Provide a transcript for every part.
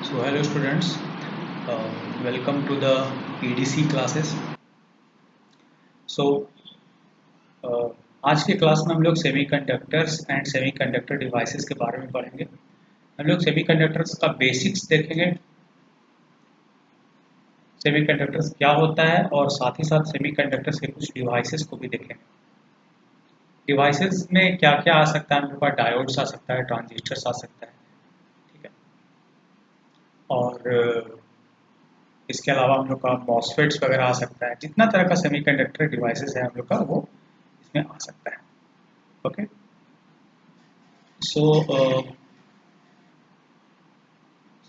So hello students, welcome to the EDC classes. So आज के class में हम लोग सेमीकंडक्टर्स एंड सेमीकंडक्टर डिवाइसेस के बारे में पढ़ेंगे। हम लोग सेमीकंडक्टर्स का बेसिक्स देखेंगे, सेमीकंडक्टर्स क्या होता है और साथ ही साथ सेमीकंडक्टर्स के कुछ डिवाइसेस को भी देखेंगे। डिवाइसेस में क्या क्या आ सकता है, हम लोग का डायोड्स आ सकता है, ट्रांजिस्टर्स आ सकता है, ठीक है। और इसके अलावा हम लोग का मॉसफेट्स वगैरह आ सकता है। जितना तरह का सेमीकंडक्टर डिवाइसेस है हम लोग का वो इसमें आ सकता है। ओके, सो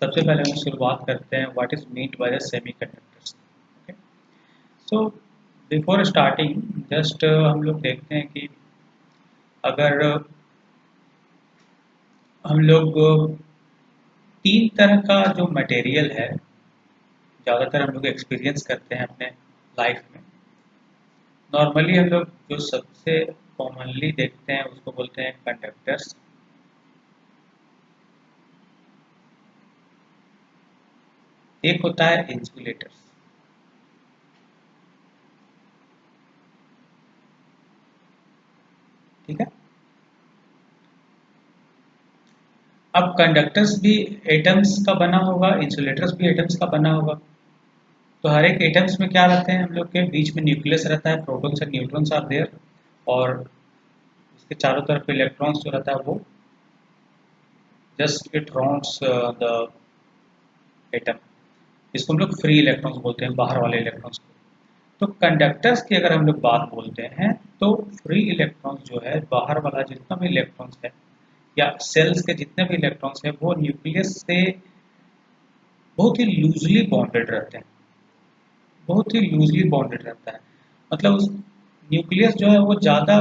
सबसे पहले हम शुरुआत करते हैं what is meant by the semiconductors. Okay, so before starting just हम लोग देखते हैं कि अगर हम लोग तीन तरह का जो मटेरियल है ज़्यादातर हम लोग एक्सपीरियंस करते हैं अपने लाइफ में। नॉर्मली हम लोग जो सबसे कॉमनली देखते हैं उसको बोलते हैं कंडक्टर्स। एक होता है इंसुलेटर्स। ठीक है, अब कंडक्टर्स भी एटम्स का बना होगा, इंसुलेटर्स भी एटम्स का बना होगा। तो हर एक एटम्स में क्या रहते हैं, हम लोग के बीच में न्यूक्लियस रहता है, protons and neutrons are there, और इसके चारों तरफ इलेक्ट्रॉन्स जो रहता है वो just it rounds the atom. इसको हम लोग फ्री इलेक्ट्रॉन्स बोलते हैं, बाहर वाले इलेक्ट्रॉन्स को। तो कंडक्टर्स की अगर हम लोग बात बोलते हैं तो फ्री इलेक्ट्रॉन्स जो है, बाहर वाला जितना भी इलेक्ट्रॉन्स है या सेल्स के जितने भी इलेक्ट्रॉन्स है वो न्यूक्लियस से बहुत ही लूजली बॉन्डेड रहते हैं, बहुत ही लूजली बॉन्डेड रहता है। मतलब उस न्यूक्लियस जो है वो ज़्यादा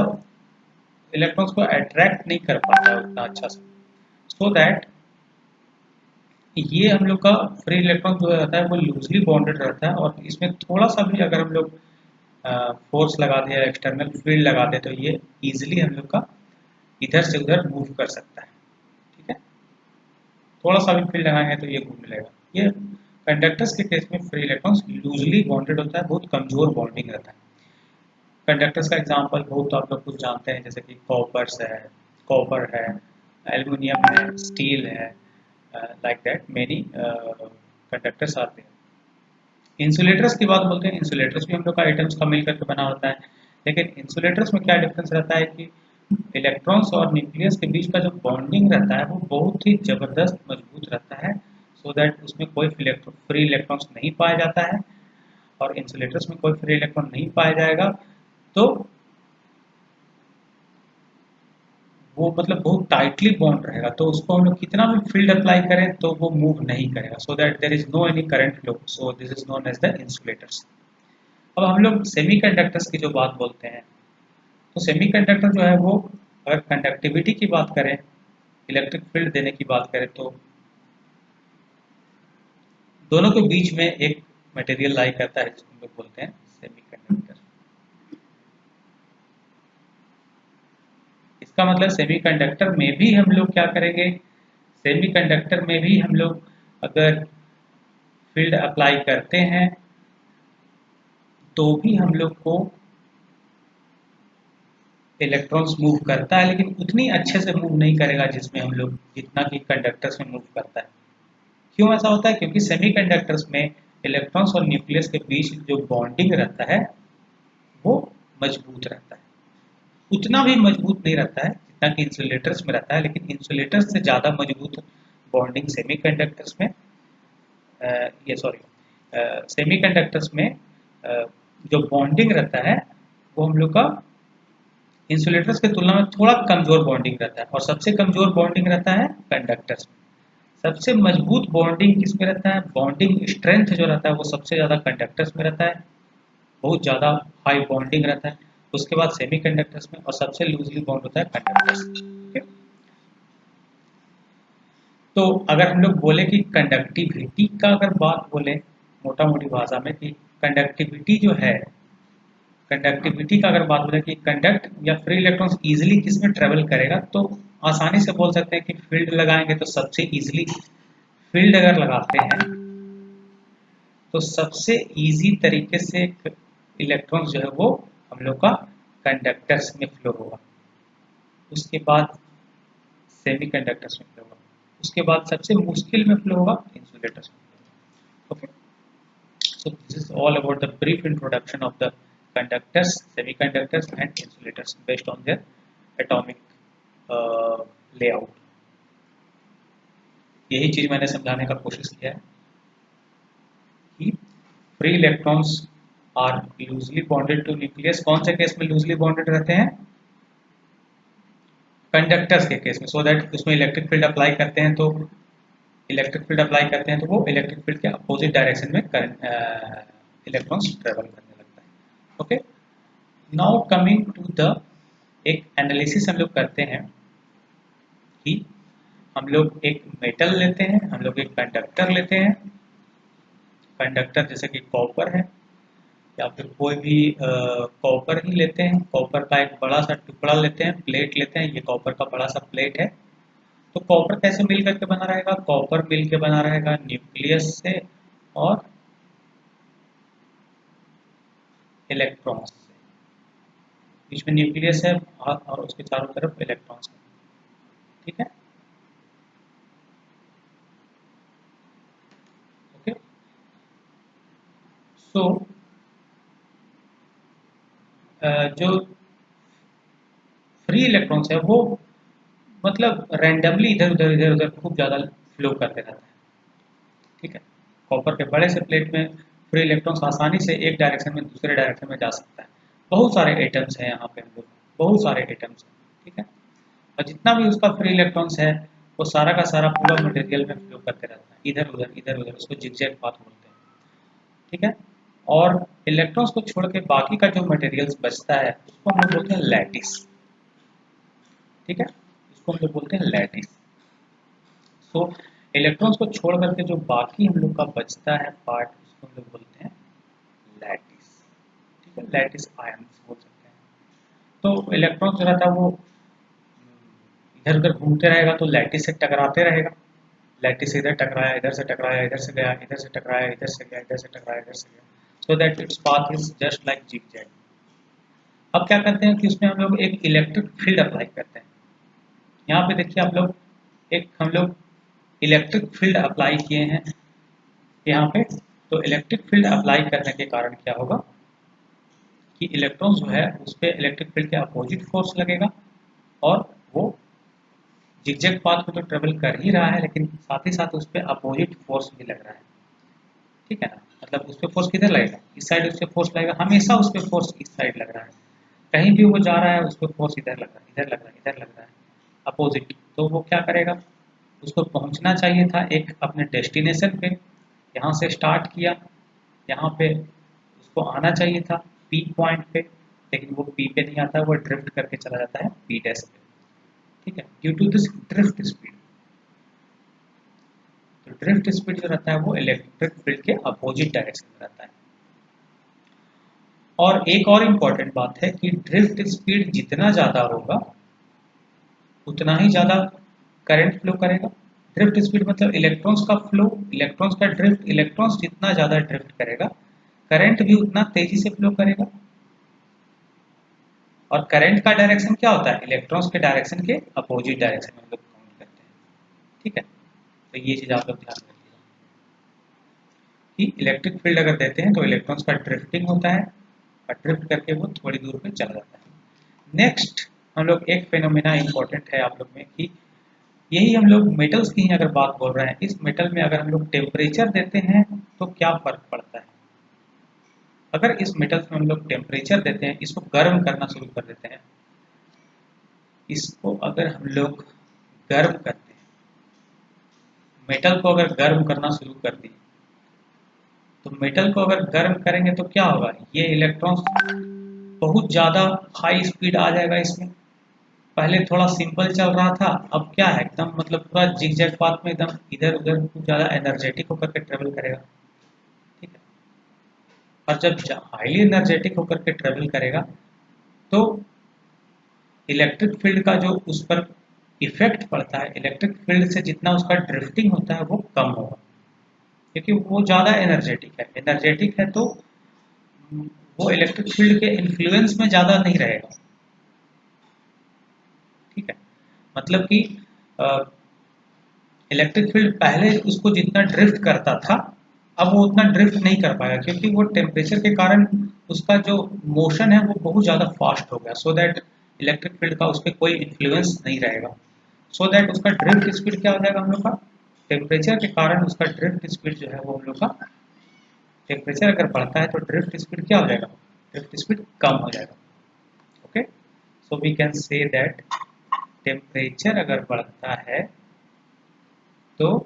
इलेक्ट्रॉन्स को अट्रैक्ट नहीं कर पाता है उतना अच्छा से, सो दैट ये हम लोग का फ्री इलेक्ट्रॉन जो रहता है वो लूजली बॉन्डेड रहता है। और इसमें थोड़ा सा भी अगर हम लोग फोर्स लगा दें या एक्सटर्नल फील्ड लगा दें तो ये इजीली हम लोग का इधर से उधर मूव कर सकता है। ठीक है, थोड़ा सा भी फील्ड लगाएंगे तो ये घूमने लगेगा। ये कंडक्टर्स के केस में फ्री इलेक्ट्रॉन्स लूजली बॉन्डेड होता है, बहुत कमजोर बॉन्डिंग रहता है। कंडक्टर्स का एग्जांपल बहुत आप लोग कुछ जानते हैं, जैसे कि कॉपर है, एल्युमिनियम है, स्टील है, like that many conductors are there. Insulators की बात बोलते हैं, इंसुलेटर्स भी हम लोग का आइटम्स का मिलकर के बना होता है। लेकिन इंसुलेटर्स में क्या डिफरेंस रहता है कि इलेक्ट्रॉन्स और न्यूक्लियस के बीच का जो बॉन्डिंग रहता है वो बहुत ही ज़बरदस्त मजबूत रहता है, सो दैट उसमें कोई फ्री इलेक्ट्रॉन्स नहीं पाया जाता है। और इंसुलेटर्स में कोई फ्री इलेक्ट्रॉन नहीं पाया जाएगा तो वो मतलब बहुत टाइटली बॉन्ड रहेगा, तो उसको हम लोग कितना भी फील्ड अप्लाई करें तो वो मूव नहीं करेगा, so that there is no any current flow, so this is known as the insulators. अब हम लोग सेमीकंडक्टर्स की जो बात बोलते हैं, तो सेमीकंडक्टर जो है वो अगर कंडक्टिविटी की बात करें, इलेक्ट्रिक फील्ड देने की बात करें, तो दोनों के बीच में एक मटेरियल लाई करता है जिसको हम लोग बोलते हैं सेमीकंडक्टर। इसका मतलब सेमीकंडक्टर में भी हम लोग क्या करेंगे, सेमीकंडक्टर में भी हम लोग अगर फील्ड अप्लाई करते हैं तो भी हम लोग को इलेक्ट्रॉन्स मूव करता है, लेकिन उतनी अच्छे से मूव नहीं करेगा जिसमें हम लोग जितना कि कंडक्टर्स में मूव करता है। क्यों ऐसा होता है, क्योंकि सेमीकंडक्टर्स में इलेक्ट्रॉन्स और न्यूक्लियस के बीच जो बॉन्डिंग रहता है वो मजबूत रहता है। उतना भी मजबूत नहीं रहता है जितना कि इंसुलेटर्स में रहता है, लेकिन इंसुलेटर्स से ज़्यादा मजबूत बॉन्डिंग सेमीकंडक्टर्स में ये सॉरी सेमीकंडक्टर्स में जो बॉन्डिंग रहता है वो हम लोग का इंसुलेटर्स की तुलना में थोड़ा कमजोर बॉन्डिंग रहता है। और सबसे कमजोर बॉन्डिंग रहता है कंडक्टर्स में। सबसे मजबूत बॉन्डिंग किस में रहता है, बॉन्डिंग स्ट्रेंथ जो रहता है वो सबसे ज़्यादा कंडक्टर्स में रहता है, बहुत ज़्यादा हाई बॉन्डिंग रहता है। उसके बाद सेमीकंडक्टर्स में, और सबसे लूजली बॉन्ड होता है कंडक्टर्स। ठीक है, तो अगर हम लोग बोले कि कंडक्टिविटी का अगर बात बोले मोटा मोटी भाषा में कि कंडक्टिविटी जो है, कंडक्टिविटी का अगर बात बोले कि कंडक्ट या फ्री इलेक्ट्रॉन्स इजीली किस में ट्रेवल करेगा, तो आसानी से बोल सकते हैं कि फील्ड लगाएंगे तो सबसे इजीली फील्ड अगर लगाते हैं तो सबसे इजी तरीके से इलेक्ट्रॉन जो है वो हम लोग का कंडक्टर्स में फ्लो होगा, उसके बाद सेमीकंडक्टर्स में फ्लो होगा, उसके बाद सबसे मुश्किल में फ्लो होगा इंसुलेटर्स में। Okay, so this is all about the brief introduction of the conductors, semiconductors and insulators based on their atomic layout। यही चीज मैंने समझाने का कोशिश किया है कि free electrons are loosely bonded to nucleus. कौन से केस में लूजली बॉन्डेड रहते हैं? कंडक्टर्स के केस में, सो दैट उसमें इलेक्ट्रिक फील्ड अप्लाई करते हैं तो वो इलेक्ट्रिक फील्ड के अपोजिट डायरेक्शन में करंट इलेक्ट्रॉन्स ट्रेवल करने लगता है। Okay, now coming to the एक एनालिसिस हम लोग करते हैं कि हम लोग एक मेटल लेते हैं, हम लोग एक कंडक्टर लेते हैं, कंडक्टर जैसे कि कॉपर है या फिर कोई भी कॉपर ही लेते हैं, कॉपर का एक बड़ा सा टुकड़ा लेते हैं, प्लेट लेते हैं, ये कॉपर का बड़ा सा प्लेट है। तो कॉपर कैसे मिल करके बना रहेगा? कॉपर मिल के बना रहेगा न्यूक्लियस से और इलेक्ट्रॉन्स से। बीच में न्यूक्लियस है और उसके चारों तरफ इलेक्ट्रॉन्स है। ठीक है, ओके। सो जो फ्री इलेक्ट्रॉन्स है वो मतलब रैंडमली इधर उधर खूब ज़्यादा फ्लो करते रहता है। ठीक है, कॉपर के बड़े से प्लेट में फ्री इलेक्ट्रॉन्स आसानी से एक डायरेक्शन में दूसरे डायरेक्शन में जा सकता है। बहुत सारे एटम्स हैं यहाँ पे, हम लोग बहुत सारे एटम्स हैं। ठीक है, और जितना भी उसका फ्री इलेक्ट्रॉन्स है वो सारा का सारा पूरा मटेरियल में फ्लो करते रहता है, इधर उधर, उसको जिगजैग पाथ बोलते हैं। ठीक है, और इलेक्ट्रॉन्स को छोड़ के बाकी का जो मटेरियल्स बचता है उसको हम लोग बोलते हैं लैटिस। ठीक है, इसको हम लोग बोलते हैं लैटिस। सो इलेक्ट्रॉन्स को छोड़ करके जो बाकी हम लोग का बचता है पार्ट, उसको हम लोग बोलते हैं लैटिस। ठीक है, लैटिस आयंस बोल सकते हैं। तो इलेक्ट्रॉन जो रहता है वो इधर उधर घूमते रहेगा तो लैटिस से टकराते रहेगा। लैटिस इधर टकराया, इधर से टकराया, इधर से गया, इधर से टकराया, इधर से गया, इधर से टकराया, इधर से गया, so that its path is just like zigzag. अब क्या करते हैं कि उसमें हम लोग एक इलेक्ट्रिक फील्ड अप्लाई करते हैं। यहाँ पे देखिए आप लोग, एक हम लोग इलेक्ट्रिक फील्ड अप्लाई किए हैं यहाँ पे। तो इलेक्ट्रिक फील्ड अप्लाई करने के कारण क्या होगा कि इलेक्ट्रॉन जो है उस पर इलेक्ट्रिक फील्ड के अपोजिट फोर्स लगेगा और वो जिगजैग पाथ को तो ट्रेवल कर ही रहा है लेकिन साथ ही साथ उस पर अपोजिट फोर्स भी लग रहा है। ठीक है ना, मतलब उस पर फोर्स किधर लगेगा? इस साइड उस पर फोर्स लगेगा, हमेशा उस पर फोर्स इस साइड लग रहा है। कहीं भी वो जा रहा है उस पर फोर्स इधर लग रहा है, इधर लग रहा है, इधर लग रहा है, अपोजिट। तो वो क्या करेगा, उसको पहुंचना चाहिए था एक अपने डेस्टिनेशन पे। यहाँ से स्टार्ट किया, यहाँ पे उसको आना चाहिए था पी पॉइंट पे, लेकिन वो पी पे नहीं आता, वो ड्रिफ्ट करके चला जाता है पी डैश पे। ठीक है, due to this drift speed. तो ड्रिफ्ट स्पीड जो रहता है वो इलेक्ट्रिक फील्ड के अपोजिट डायरेक्शन में रहता है। और एक और इम्पॉर्टेंट बात है कि ड्रिफ्ट स्पीड जितना ज़्यादा होगा उतना ही ज़्यादा करंट फ्लो करेगा। ड्रिफ्ट स्पीड मतलब इलेक्ट्रॉन्स का फ्लो, इलेक्ट्रॉन्स का ड्रिफ्ट। इलेक्ट्रॉन्स जितना ज़्यादा ड्रिफ्ट करेगा करंट भी उतना तेजी से फ्लो करेगा। और करंट का डायरेक्शन क्या होता है? इलेक्ट्रॉन्स के डायरेक्शन के अपोजिट डायरेक्शन में हम लोग काउंट करते हैं। ठीक है, तो ये चीज़ आप लोग ध्यान रखिएगा कि इलेक्ट्रिक फील्ड अगर देते हैं तो इलेक्ट्रॉन्स का ड्रिफ्टिंग होता है और ड्रिफ्ट करके वो थोड़ी दूर पे चला जाता है। नेक्स्ट हम लोग एक फेनोमेना इंपॉर्टेंट है आप लोग में कि यही हम लोग मेटल्स की ही अगर बात बोल रहे हैं, इस मेटल में अगर हम लोग टेम्परेचर देते हैं तो क्या फर्क पड़ता है? अगर इस मेटल्स में हम लोग टेम्परेचर देते हैं, इसको गर्म करना शुरू कर देते हैं, इसको अगर हम लोग गर्म करते हैं, मेटल को अगर गर्म करना शुरू कर दिए, तो मेटल को अगर गर्म करेंगे तो क्या होगा? ये इलेक्ट्रॉन्स बहुत ज़्यादा हाई स्पीड आ जाएगा इसमें। पहले थोड़ा सिंपल चल रहा था, अब क्या है एकदम मतलब पूरा जिगजैग पाथ में एकदम इधर उधर खूब ज़्यादा एनर्जेटिक होकर के ट्रेवल करेगा। ठीक है, और जब हाईली एनर्जेटिक होकर के ट्रेवल करेगा तो इलेक्ट्रिक फील्ड का जो उस पर इफेक्ट पड़ता है इलेक्ट्रिक फील्ड से, जितना उसका ड्रिफ्टिंग होता है वो कम होगा, क्योंकि वो ज़्यादा एनर्जेटिक है तो वो इलेक्ट्रिक फील्ड के इन्फ्लुएंस में ज़्यादा नहीं रहेगा। ठीक है, मतलब कि इलेक्ट्रिक फील्ड पहले उसको जितना ड्रिफ्ट करता था, अब वो उतना ड्रिफ्ट नहीं कर पाएगा, क्योंकि वो टेम्परेचर के कारण उसका जो मोशन है वो बहुत ज़्यादा फास्ट हो गया, सो दैट इलेक्ट्रिक फील्ड का उस पर कोई इन्फ्लुएंस नहीं रहेगा। सो दैट उसका ड्रिफ्ट स्पीड क्या हो जाएगा हम लोग का, टेम्परेचर के कारण उसका ड्रिफ्ट स्पीड जो है वो हम लोग का, टेम्परेचर अगर बढ़ता है तो ड्रिफ्ट स्पीड क्या हो जाएगा, ड्रिफ्ट स्पीड कम हो जाएगा। Okay, so we can say that temperature अगर बढ़ता है तो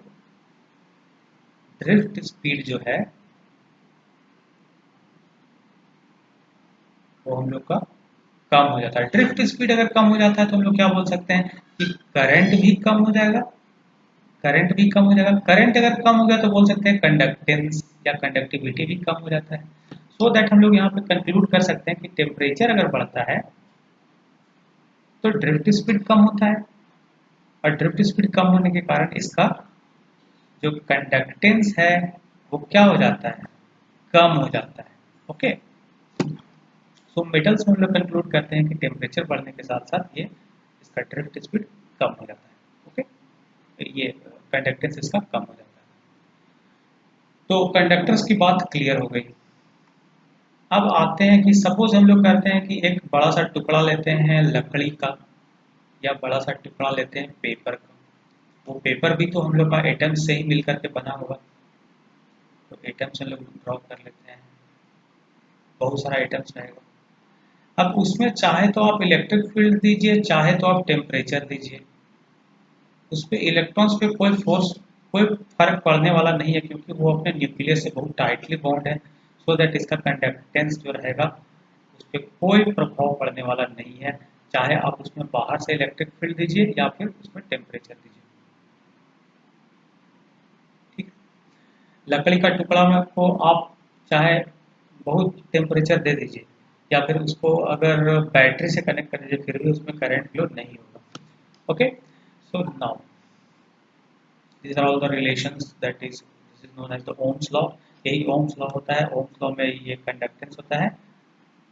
ड्रिफ्ट स्पीड जो है वो हम लोग का कम हो जाता है। ड्रिफ्ट स्पीड अगर कम हो जाता है तो हम लोग क्या बोल सकते हैं कि करंट भी कम हो जाएगा, करंट भी कम हो जाएगा। करंट अगर कम हो गया तो बोल सकते हैं कंडक्टेंस या कंडक्टिविटी भी कम हो जाता है। सो दैट हम लोग यहाँ पे कंक्लूड कर सकते हैं कि टेम्परेचर अगर बढ़ता है तो ड्रिफ्ट स्पीड कम होता है, और ड्रिफ्ट स्पीड कम होने के कारण इसका जो कंडक्टेंस है वो क्या हो जाता है, कम हो जाता है। ओके, सो मेटल्स में हम लोग कंक्लूड करते हैं कि टेम्परेचर बढ़ने के साथ साथ ये इसका ड्रिफ्ट स्पीड कम हो जाता है। ओके, ये कंडक्टेंस इसका कम हो जाता है। तो कंडक्टर्स की बात क्लियर हो गई। अब आते हैं कि सपोज हम लोग कहते हैं कि एक बड़ा सा टुकड़ा लेते हैं लकड़ी का, या बड़ा सा टुकड़ा लेते हैं पेपर का। वो पेपर भी तो हम लोग का एटम से ही मिलकर के बना होगा, तो एटम से हम लोग ड्रॉ कर लेते हैं, बहुत सारा एटम्स रहेगा। अब उसमें चाहे तो आप इलेक्ट्रिक फील्ड दीजिए, चाहे तो आप टेम्परेचर दीजिए, उस पर इलेक्ट्रॉन्स पे कोई फोर्स, कोई फर्क पड़ने वाला नहीं है, क्योंकि वो अपने न्यूक्लियस से बहुत टाइटली बॉन्ड है। सो दैट इसका कंडक्टेंस जो रहेगा उस पर कोई प्रभाव पड़ने वाला नहीं है, चाहे आप उसमें बाहर से इलेक्ट्रिक फील्ड दीजिए या फिर उसमें टेम्परेचर दीजिए। ठीक, लकड़ी का टुकड़ा में को आप चाहे बहुत टेम्परेचर दे दीजिए, या फिर उसको अगर बैटरी से कनेक्ट कर दीजिए, फिर भी उसमें करंट फ्लो नहीं होगा। Okay, so now these are all the relations, that is this is known as the Ohm's law। यही Ohm's law होता है। Ohm's law में ये कंडक्टेंस होता है,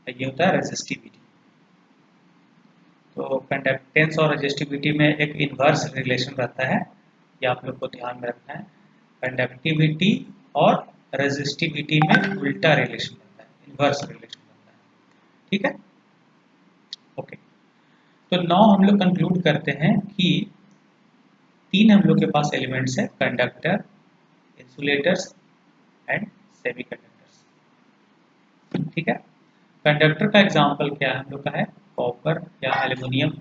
ये होता है रेजिस्टिविटी। तो कंडक्टेंस और रेजिस्टिविटी में एक इन्वर्स रिलेशन रहता है, ये आप लोग को ध्यान में रखना है। कंडक्टिविटी और रेजिस्टिविटी में उल्टा रिलेशन रहता है, इन्वर्स रिलेशन रहता है। ठीक है, ओके। तो नाउ हम लोग कंक्लूड करते हैं कि तीन हम लोग के पास एलिमेंट्स है, कंडक्टर, इंसुलेटर्स एंड सेमीकंडक्टर्स। ठीक है, कंडक्टर का एग्जांपल क्या है हम लोग का है, कॉपर या एल्युमिनियम।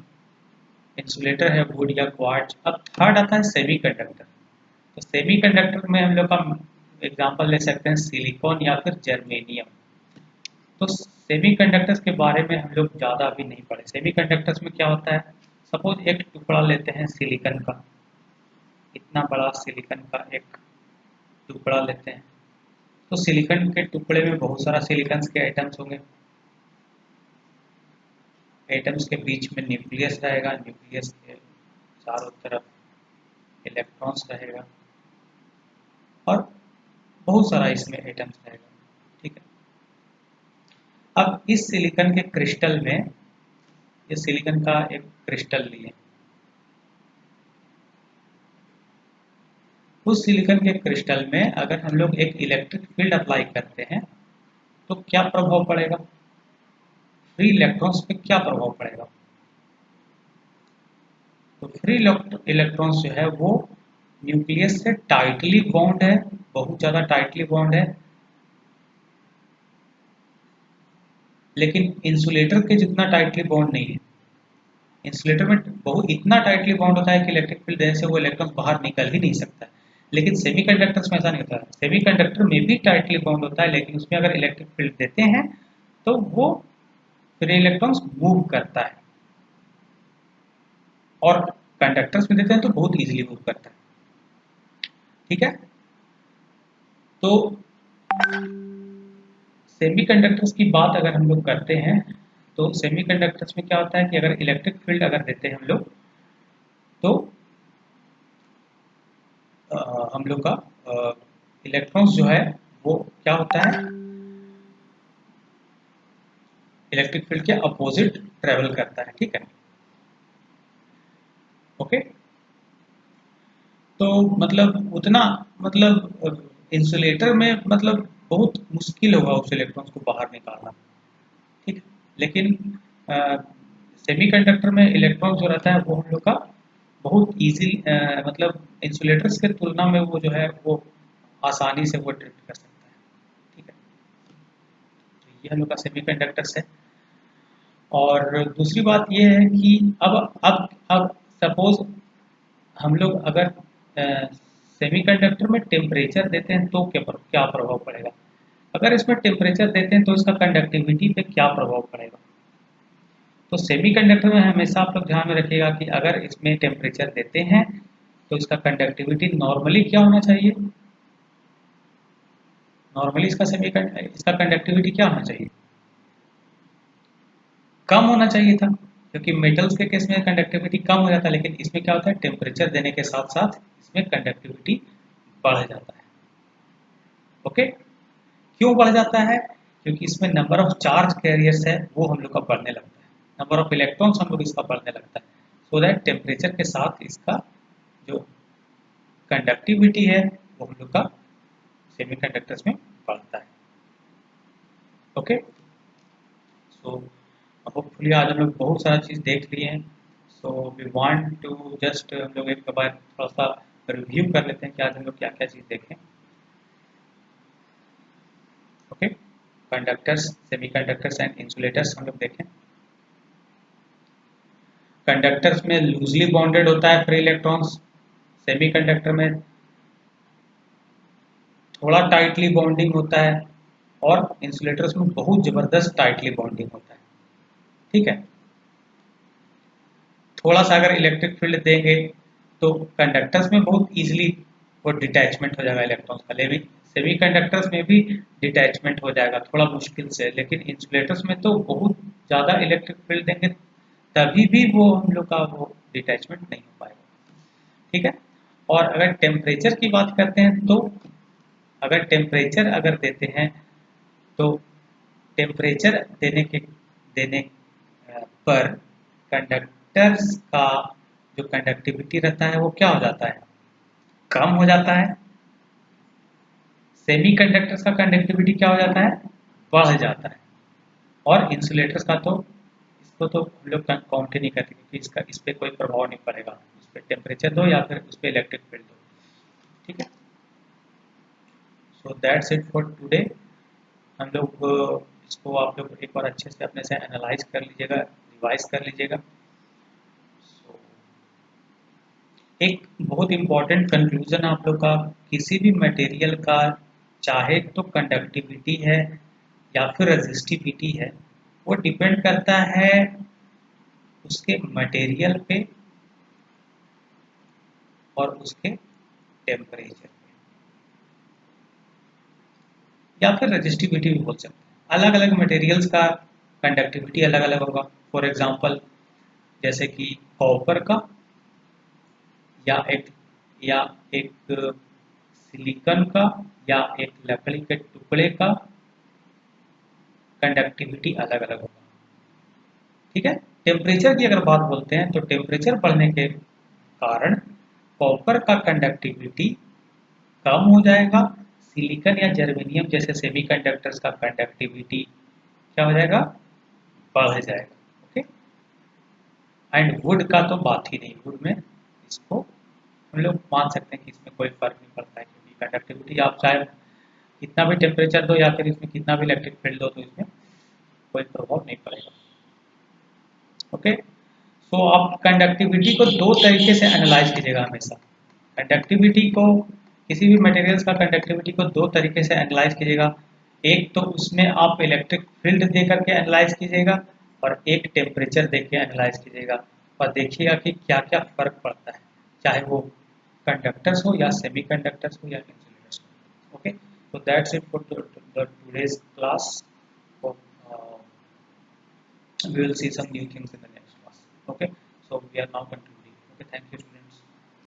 इंसुलेटर है वुड या क्वार्ट्ज। अब थर्ड आता है सेमीकंडक्टर। तो सेमीकंडक्टर में हम लोग का एग्जांपल ले सकते हैं सिलिकॉन या फिर जर्मेनियम। तो सेमीकंडक्टर्स के बारे में हम लोग ज़्यादा अभी नहीं पढ़े। सेमीकंडक्टर्स में क्या होता है, सपोज एक टुकड़ा लेते हैं सिलिकॉन का, इतना बड़ा सिलिकॉन का एक टुकड़ा लेते हैं। तो सिलिकॉन के टुकड़े में बहुत सारा सिलिकॉन के आइटम्स होंगे। एटम्स के बीच में न्यूक्लियस रहेगा, न्यूक्लियस के चारों तरफ इलेक्ट्रॉन्स रहेगा, और बहुत सारा इसमें एटम्स रहेगा। ठीक है, अब इस सिलिकॉन के क्रिस्टल में, ये सिलिकॉन का एक क्रिस्टल लिए, उस सिलिकॉन के क्रिस्टल में अगर हम लोग एक इलेक्ट्रिक फील्ड अप्लाई करते हैं तो क्या प्रभाव पड़ेगा, फ्री इलेक्ट्रॉन्स पे क्या प्रभाव पड़ेगा। तो फ्री इलेक्ट्रॉन्स जो है वो न्यूक्लियस से टाइटली बॉन्ड है, बहुत ज़्यादा टाइटली बॉन्ड है, लेकिन इंसुलेटर के जितना टाइटली बॉन्ड नहीं है। इंसुलेटर में बहुत इतना टाइटली बॉन्ड होता है कि इलेक्ट्रिक फील्ड देने से वो इलेक्ट्रॉन बाहर निकल ही नहीं सकता है। लेकिन सेमीकंडक्टर्स में ऐसा नहीं होता है। सेमीकंडक्टर में भी टाइटली बॉन्ड होता है, लेकिन उसमें अगर इलेक्ट्रिक फील्ड देते हैं तो वो फ्री इलेक्ट्रॉन्स मूव करता है, और कंडक्टर्स में देते हैं तो बहुत इजीली मूव करता है। ठीक है, तो सेमीकंडक्टर्स की बात अगर हम लोग करते हैं तो सेमीकंडक्टर्स में क्या होता है कि अगर इलेक्ट्रिक फील्ड अगर देते हैं हम लोग, तो हम लोग का इलेक्ट्रॉन्स जो है वो क्या होता है, इलेक्ट्रिक फील्ड के अपोजिट ट्रेवल करता है, ठीक है। ओके, तो मतलब उतना, मतलब इंसुलेटर में मतलब बहुत मुश्किल होगा उस इलेक्ट्रॉन्स को बाहर निकालना, ठीक है। लेकिन सेमीकंडक्टर में इलेक्ट्रॉन जो रहता है वो हम लोग का बहुत इजी, मतलब इंसुलेटर्स के तुलना में वो जो है वो आसानी से वो ड्रिफ्ट कर सकता है, ठीक है। तो ये हम लोग का सेमीकंडक्टर्स है। और दूसरी बात ये है कि अब सपोज हम लोग अगर सेमीकंडक्टर में टेम्परेचर देते हैं तो क्या प्रभाव पड़ेगा, अगर इसमें टेम्परेचर देते हैं तो इसका कंडक्टिविटी पे क्या प्रभाव पड़ेगा। तो सेमीकंडक्टर में हमेशा आप लोग ध्यान में रखिएगा कि अगर इसमें टेम्परेचर देते हैं तो इसका कंडक्टिविटी नॉर्मली क्या होना चाहिए, नॉर्मली इसका कंडक्टिविटी क्या होना चाहिए, कम होना चाहिए था, क्योंकि मेटल्स के केस में कंडक्टिविटी कम हो जाता है, लेकिन इसमें क्या होता है टेम्परेचर देने के साथ साथ इसमें कंडक्टिविटी बढ़ जाता है। ओके, क्यों बढ़ जाता है, क्योंकि इसमें नंबर ऑफ चार्ज कैरियर्स है वो हम लोग का बढ़ने लगता है, नंबर ऑफ इलेक्ट्रॉन्स हम लोग इसका बढ़ने लगता है, सो दैट टेम्परेचर के साथ इसका जो कंडक्टिविटी है वो हम लोग का सेमीकंडक्टर्स में बढ़ता है। ओके, सो होपफुली आज हम लोग बहुत सारा चीज़ देख लिए हैं। So we want to just हम लोग एक बार थोड़ा सा रिव्यू कर लेते हैं कि आज हम लोग क्या क्या चीज़ देखें। Okay, conductors, semiconductors and insulators हम लोग देखें। कंडक्टर्स में लूजली बॉन्डेड होता है फ्री इलेक्ट्रॉन्स, सेमीकंडक्टर में थोड़ा टाइटली बॉन्डिंग होता है, और इंसुलेटर्स में बहुत ज़बरदस्त टाइटली बॉन्डिंग होता है, ठीक है। थोड़ा सा अगर इलेक्ट्रिक फील्ड देंगे तो कंडक्टर्स में बहुत इजीली वो डिटैचमेंट हो जाएगा इलेक्ट्रॉन्स का, लेकिन सेमी कंडक्टर्स में भी डिटैचमेंट हो जाएगा थोड़ा मुश्किल से, लेकिन इंसुलेटर्स में तो बहुत ज़्यादा इलेक्ट्रिक फील्ड देंगे तभी भी वो हम लोग का वो डिटैचमेंट नहीं हो पाएगा, ठीक है। और अगर टेम्परेचर की बात करते हैं तो अगर टेम्परेचर अगर देते हैं तो टेम्परेचर देने पर कंडक्टर्स का जो कंडक्टिविटी रहता है वो क्या हो जाता है, कम हो जाता है। सेमी कंडक्टर्स का कंडक्टिविटी क्या हो जाता है, बढ़ जाता है। और इंसुलेटर्स का तो इसको तो हम लोग काउंट ही नहीं करते, क्योंकि इसका इस पर कोई प्रभाव नहीं पड़ेगा, उस पर टेम्परेचर दो या फिर उस पर इलेक्ट्रिक फील्ड दो, ठीक है। So that's it for today. हम लोग इसको आप लोग एक बार अच्छे से अपने से एनालाइज कर लीजिएगा, रिवाइज कर लीजिएगा। So, एक बहुत इंपॉर्टेंट कंक्लूजन आप लोग का, किसी भी मटेरियल का चाहे तो कंडक्टिविटी है या फिर रेजिस्टिविटी है, वो डिपेंड करता है उसके मटेरियल पे और उसके टेम्परेचर पे, या फिर रेजिस्टिविटी भी बोल सकते हैं। अलग अलग मटेरियल्स का कंडक्टिविटी अलग अलग होगा। फॉर एग्जांपल जैसे कि कॉपर का या एक या एक सिलिकॉन का या एक लकड़ी के टुकड़े का कंडक्टिविटी अलग अलग होगा, ठीक है। टेम्परेचर की अगर बात बोलते हैं तो टेम्परेचर बढ़ने के कारण कॉपर का कंडक्टिविटी कम हो जाएगा, सिलिकॉन या जर्मेनियम जैसे सेमीकंडक्टर्स का कंडक्टिविटी क्या हो जाएगा, बढ़ जाएगा, ओके। एंड वुड का तो बात ही नहीं, वुड में इसको हम लोग मान सकते हैं कि इसमें कोई फर्क नहीं पड़ता है, क्योंकि कंडक्टिविटी आप चाहे कितना भी टेम्परेचर दो या फिर इसमें कितना भी इलेक्ट्रिक फील्ड दो तो इसमें कोई प्रभाव नहीं पड़ेगा, ओके। सो आप कंडक्टिविटी को दो तरीके से एनालाइज कीजिएगा हमेशा। कंडक्टिविटी को, किसी भी मटेरियल्स का कंडक्टिविटी को दो तरीके से एनालाइज कीजिएगा। एक तो उसमें आप इलेक्ट्रिक फील्ड दे करके एनालाइज कीजिएगा, और एक टेम्परेचर दे के एनालाइज कीजिएगा, और देखिएगा कि क्या क्या फर्क पड़ता है, चाहे वो कंडक्टर्स हो या सेमी कंडक्टर्स हो या इंसुलेटर्स हो, okay. So that's it for the today's class. So, we will see some new things in the next class. Okay. So we are now concluding. Okay. Thank you.